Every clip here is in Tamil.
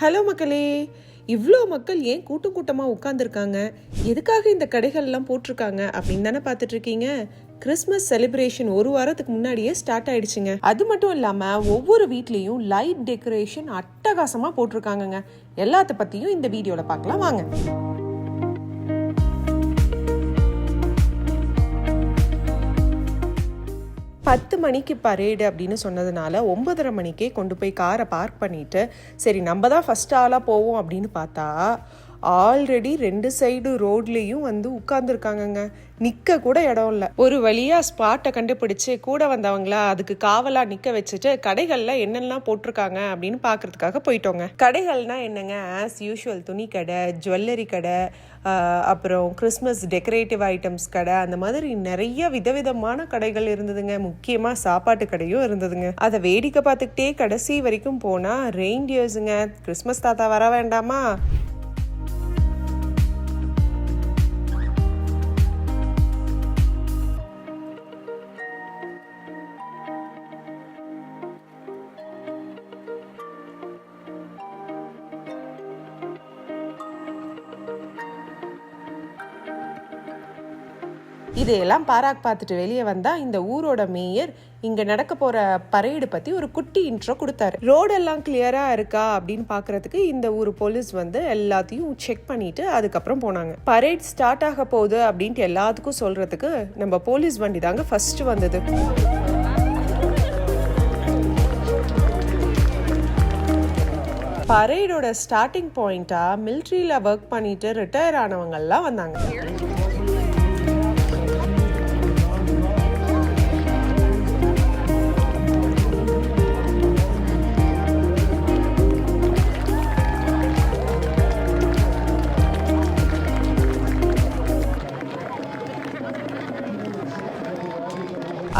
ஹலோ மக்களே, இவ்வளோ மக்கள் ஏன் கூட்டம் கூட்டமாக உட்காந்துருக்காங்க, எதுக்காக இந்த கடைகள்லாம் போட்டிருக்காங்க அப்படின்னு தானே பார்த்துட்டு இருக்கீங்க. கிறிஸ்மஸ் செலிப்ரேஷன் ஒரு வாரத்துக்கு முன்னாடியே ஸ்டார்ட் ஆயிடுச்சுங்க. அது மட்டும் இல்லாமல் ஒவ்வொரு வீட்லேயும் லைட் டெக்கரேஷன் அட்டகாசமாக போட்டிருக்காங்கங்க. எல்லாத்த பற்றியும் இந்த வீடியோவில் பார்க்கலாம் வாங்க. 10 மணிக்கு பரேடு அப்படின்னு சொன்னதுனால 9:30 மணிக்கே கொண்டு போய் காரை பார்க் பண்ணிட்டு, சரி நம்ம தான் ஃபர்ஸ்ட் ஆளாக போவோம் அப்படின்னு பார்த்தா ஆல்ரெடி 2 சைடு ரோட்லேயும் உட்கார்ந்துருக்காங்கங்க. நிற்க கூட இடம் இல்லை. ஒரு வழியாக ஸ்பாட்டை கண்டுபிடிச்சு கூட வந்தவங்களா அதுக்கு காவலாக நிற்க வச்சுட்டு கடைகளில் என்னெல்லாம் போட்டிருக்காங்க அப்படின்னு பார்க்கறதுக்காக போயிட்டோங்க. கடைகள்னா என்னங்க, ஆஸ் யூஷுவல் துணி கடை, ஜுவல்லரி கடை, அப்புறம் கிறிஸ்மஸ் டெக்கரேட்டிவ் ஐட்டம்ஸ் கடை, அந்த மாதிரி நிறைய விதவிதமான கடைகள் இருந்ததுங்க. முக்கியமாக சாப்பாட்டு கடையும் இருந்ததுங்க. அதை வேடிக்கை பார்த்துக்கிட்டே கடைசி வரைக்கும் போனால் ரெயின்டியர்ஸுங்க. கிறிஸ்மஸ் தாத்தா வர வேண்டாமா? இதையெல்லாம் பாராக் பார்த்துட்டு வெளியே வந்தால் இந்த ஊரோட மேயர் இங்கே நடக்க போகிற பரேடு பற்றி ஒரு குட்டி இன்ட்ரோ கொடுத்தாரு. ரோடெல்லாம் கிளியராக இருக்கா அப்படின்னு பார்க்குறதுக்கு இந்த ஊர் போலீஸ் எல்லாத்தையும் செக் பண்ணிட்டு அதுக்கப்புறம் போனாங்க. பரேட் ஸ்டார்ட் ஆக போகுது அப்படின்ட்டு எல்லாத்துக்கும் சொல்கிறதுக்கு நம்ம போலீஸ் வண்டி தாங்க ஃபர்ஸ்ட் வந்தது. பரேடோட ஸ்டார்டிங் பாயிண்ட்டாக மிலிட்ரியில் ஒர்க் பண்ணிட்டு ரிட்டையர் ஆனவங்கெல்லாம் வந்தாங்க.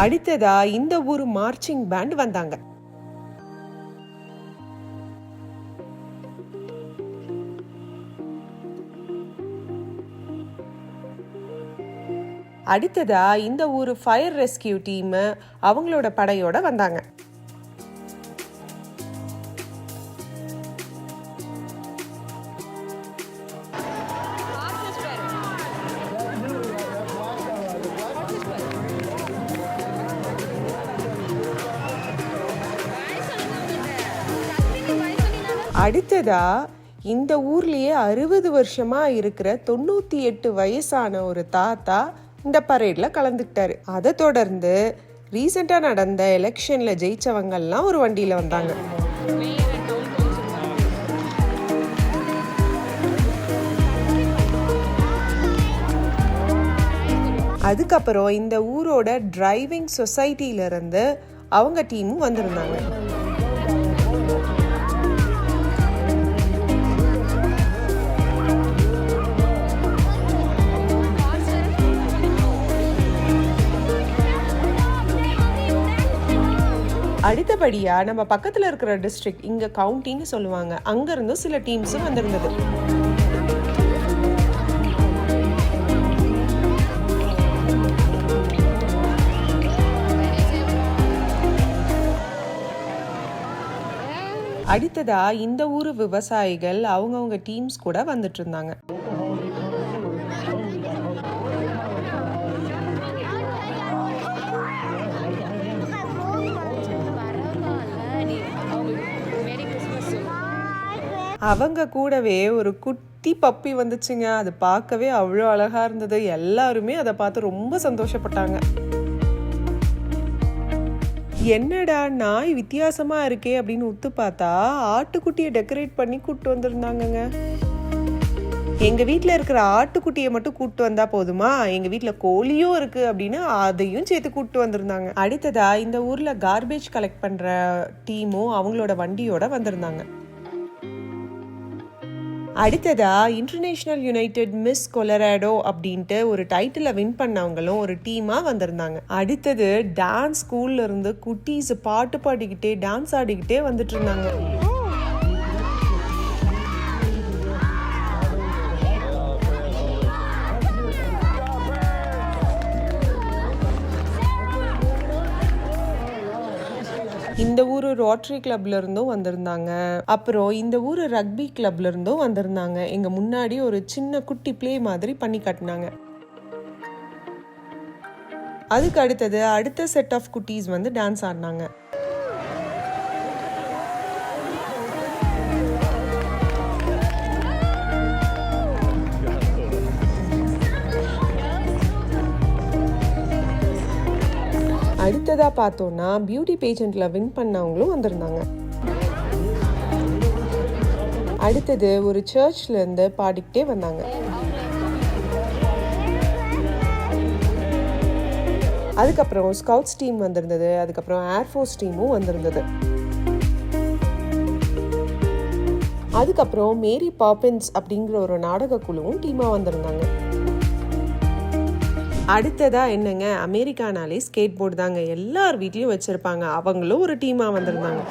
அடுத்ததா இந்த ஊர் மார்ச்சிங் பேண்ட் வந்தாங்க. அடுத்ததா இந்த ஊர் ஃபயர் ரெஸ்கியூ டீம் அவங்களோட படையோட வந்தாங்க. அடுத்ததா இந்த ஊர்லயே 60 வருஷமா இருக்கிற 98 வயசான ஒரு தாத்தா இந்த பரேட்ல கலந்துக்கிட்டாரு. அதை தொடர்ந்து ரீசெண்டா நடந்த எலெக்ஷன்ல ஜெயிச்சவங்கெல்லாம் ஒரு வண்டியில வந்தாங்க. அதுக்கப்புறம் இந்த ஊரோட டிரைவிங் சொசைட்டில இருந்து அவங்க டீமும் வந்திருந்தாங்க. அடுத்தபடியா நம்ம பக்கத்துல இருக்கிற டிஸ்ட்ரிக்ட், இங்க கவுண்டின்னு சொல்லுவாங்க, அங்க இருந்தும் சில டீம்ஸும் வந்திருந்தது. அடுத்ததா இந்த ஊரு விவசாயிகள் அவங்கவுங்க டீம்ஸ் கூட வந்துட்டு இருந்தாங்க. அவங்க கூடவே ஒரு குட்டி பப்பி வந்துச்சுங்க. அது பார்க்கவே அவ்வளோ அழகா இருந்தது. எல்லாருமே அதை பார்த்து ரொம்ப சந்தோஷப்பட்டாங்க. என்னடா நாய் வித்தியாசமா இருக்கே அப்படின்னு உத்து பார்த்தா ஆட்டுக்குட்டியை டெக்கரேட் பண்ணி கூப்பிட்டு வந்திருந்தாங்கங்க. எங்க வீட்டில் இருக்கிற ஆட்டுக்குட்டியை மட்டும் கூப்பிட்டு வந்தா போதுமா, எங்க வீட்டில் கோழியும் இருக்கு அப்படின்னு அதையும் சேர்த்து கூப்பிட்டு வந்திருந்தாங்க. அடுத்ததா இந்த ஊர்ல கார்பேஜ் கலெக்ட் பண்ற டீமும் அவங்களோட வண்டியோட வந்திருந்தாங்க. அடுத்ததா இன்டர்நேஷனல் யுனைடெட் மிஸ் கொலராடோ அப்படின்ட்டு ஒரு டைட்டிலை வின் பண்ணவங்களும் ஒரு டீமா வந்திருந்தாங்க. அடுத்தது டான்ஸ் ஸ்கூல்ல இருந்து குட்டீஸ் பாட்டு பாடிக்கிட்டே டான்ஸ் ஆடிக்கிட்டே வந்துட்டு இருந்தாங்க. இந்த ஊர் ஊர் ரோட்டரி கிளப்ல இருந்தும் வந்திருந்தாங்க. அப்புறம் இந்த ஊர் ரக்பி கிளப்ல இருந்தும் வந்திருந்தாங்க. எங்க முன்னாடி ஒரு சின்ன குட்டி பிளே மாதிரி பண்ணி காட்டினாங்க. அதுக்கு அடுத்த செட் ஆஃப் குட்டீஸ் வந்து டான்ஸ் ஆடினாங்க. அடுத்ததா பார்த்தோம்னா பியூட்டி பேஜென்ட்ல வின் பண்ணவங்களும் வந்திருந்தாங்க. அடுத்தது ஒரு சர்ச்ல இருந்து பாடிக்கிட்டே வந்தாங்க. அதுக்கப்புறம் ஸ்கவுட்ஸ் டீம் வந்திருந்தது. அதுக்கப்புறம் ஏர்ஃபோர்ஸ் டீமும் வந்திருந்தது. அதுக்கப்புறம் மேரி பாப்பின்ஸ் அப்படிங்கிற ஒரு நாடக குழுவும் டீமா வந்திருந்தாங்க. அடுத்ததா என்னங்க, அமெரிக்கானாலே ஸ்கேட் போர்டு தாங்க. எல்லார் வீட்லயும் வச்சிருப்பாங்க. அவங்களும் ஒரு டீமா வந்திருந்தாங்க.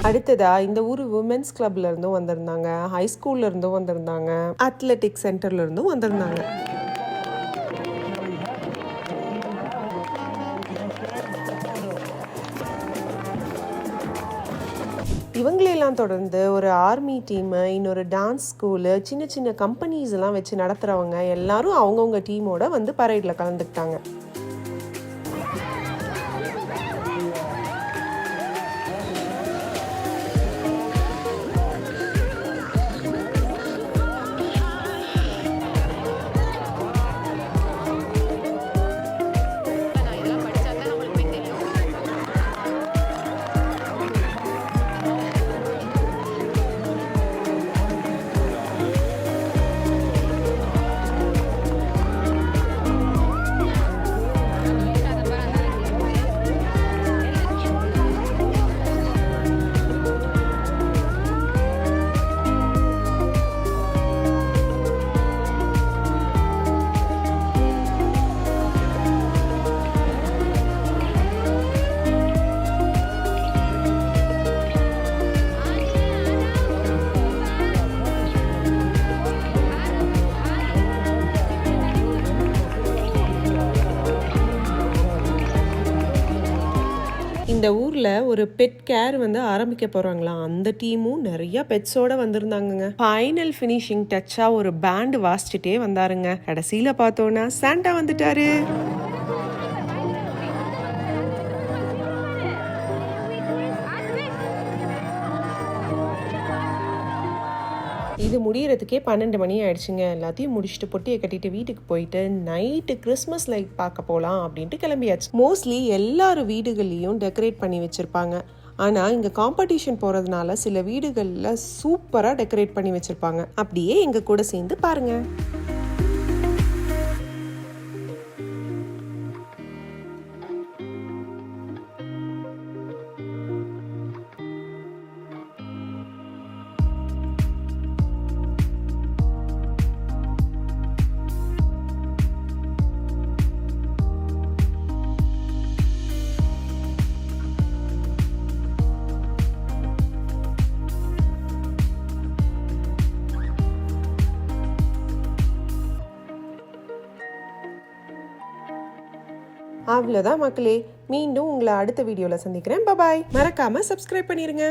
அடுத்ததா இந்த ஊர் உமன்ஸ் கிளப்ல இருந்தும் வந்திருந்தாங்க. ஹை ஸ்கூல்ல இருந்தும் வந்திருந்தாங்க. அத்லெட்டிக் சென்டர்ல இருந்தும் வந்திருந்தாங்க. இவங்களெல்லாம் தொடர்ந்து ஒரு ஆர்மி டீமு, இன்னொரு டான்ஸ் ஸ்கூலு, சின்ன சின்ன கம்பெனிஸ் எல்லாம் வச்சு நடத்துகிறவங்க எல்லாரும் அவங்கவுங்க டீமோட வந்து பரேடில் கலந்துக்கிட்டாங்க. இந்த ஊர்ல ஒரு பெட் கேர் வந்து ஆரம்பிக்க போறாங்களாம். அந்த டீமும் நிறைய பெட்ஸோட வந்திருந்தாங்க. ஃபைனல் ஃபினிஷிங் டச்சா ஒரு பேண்ட் வாசிச்சுட்டே வந்தாருங்க. கடைசியில பார்த்தோன்னா சாண்டா வந்துட்டாரு. இது முடியறதுக்கே 12 மணி ஆயிடுச்சுங்க. எல்லாத்தையும் முடிச்சுட்டு பொட்டியை கட்டிட்டு வீட்டுக்கு போயிட்டு நைட்டு கிறிஸ்மஸ் லைட் பார்க்க போகலாம் அப்படின்ட்டு கிளம்பியாச்சு. மோஸ்ட்லி எல்லாரும் வீடுகள்லையும் டெக்கரேட் பண்ணி வச்சிருப்பாங்க. ஆனால் இங்கே காம்படிஷன் போகிறதுனால சில வீடுகளில் சூப்பராக டெக்கரேட் பண்ணி வச்சுருப்பாங்க. அப்படியே எங்கள் கூட சேர்ந்து பாருங்கள். அவ்வளோதான் மக்களே. மீண்டும் உங்களை அடுத்த வீடியோவில் சந்திக்கிறேன். பாய். மறக்காம சப்ஸ்கிரைப் பண்ணிருங்க.